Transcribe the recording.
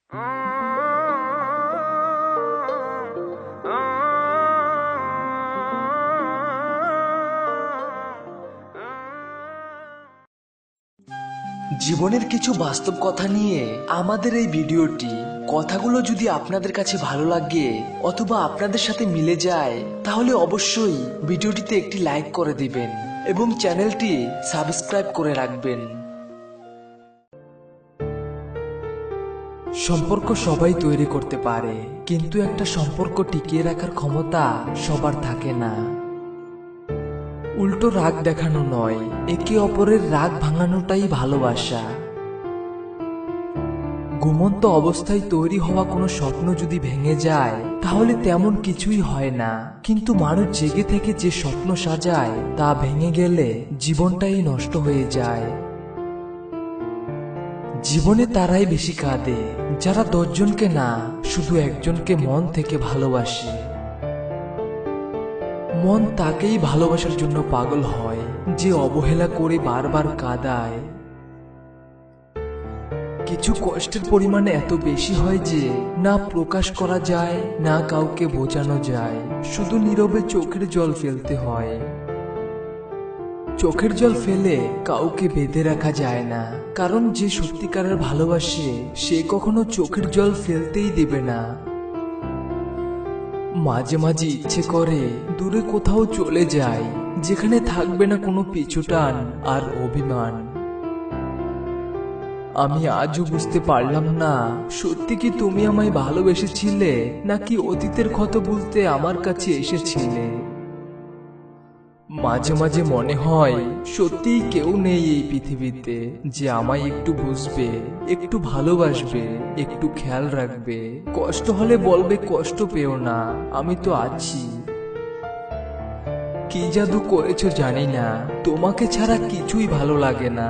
জীবনের কিছু বাস্তব কথা নিয়ে আমাদের এই ভিডিওটি। কথাগুলো যদি আপনাদের কাছে ভালো লাগে অথবা আপনাদের সাথে মিলে যায় তাহলে অবশ্যই ভিডিওটিতে একটি লাইক করে দিবেন এবং চ্যানেলটি সাবস্ক্রাইব করে রাখবেন। সম্পর্ক সবাই তৈরি করতে পারে, কিন্তু একটা সম্পর্ক টিকিয়ে রাখার ক্ষমতা সবার থাকে না। উল্টো রাগ দেখানো নয়, একে অপরের রাগ ভাঙানোটাই ভালোবাসা। ঘুমন্ত অবস্থায় তৈরি হওয়া কোনো স্বপ্ন যদি ভেঙে যায় তাহলে তেমন কিছুই হয় না, কিন্তু মানুষ জেগে থেকে যে স্বপ্ন সাজায় তা ভেঙে গেলে জীবনটাই নষ্ট হয়ে যায়। জীবনে তারাই বেশি কাঁদে যারা 10 জনকে না, শুধু একজনকে মন থেকে ভালোবাসে। মন তাকেই ভালোবাসার জন্য পাগল হয় যে অবহেলা করে বারবার কাঁদায়। কিছু কষ্টের পরিমাণ এত বেশি হয় যে না প্রকাশ করা যায় না কাউকে বোঝানো যায়, শুধু নীরবে চোখের জল ফেলতে হয়। চোখের জল ফেলে কাউকে বেঁধে রাখা যায় না, কারণ যে সত্যিকারের ভালোবাসে সে কখনো চোখের জল ফেলতেই দেবে না। মাঝে মাঝে ইচ্ছে করে দূরে কোথাও চলে যাই, যেখানে থাকবে না কোনো পিছুটান আর অভিমান। আমি আজও বুঝতে পারলাম না সত্যি কি তুমি আমায় ভালোবেসেছিলে নাকি অতীতের ক্ষত বলতে আমার কাছে এসেছিলে। মাঝে মাঝে মনে হয় সত্যিই কেউ নেই এই পৃথিবীতে যে আমায় একটু বুঝবে, একটু ভালোবাসবে, একটু খেয়াল রাখবে। কষ্ট হলে বলবে কষ্ট পেও না, আমি তো আছি। কি জাদু করেছো জানি না, তোমাকে ছাড়া কিছুই ভালো লাগে না।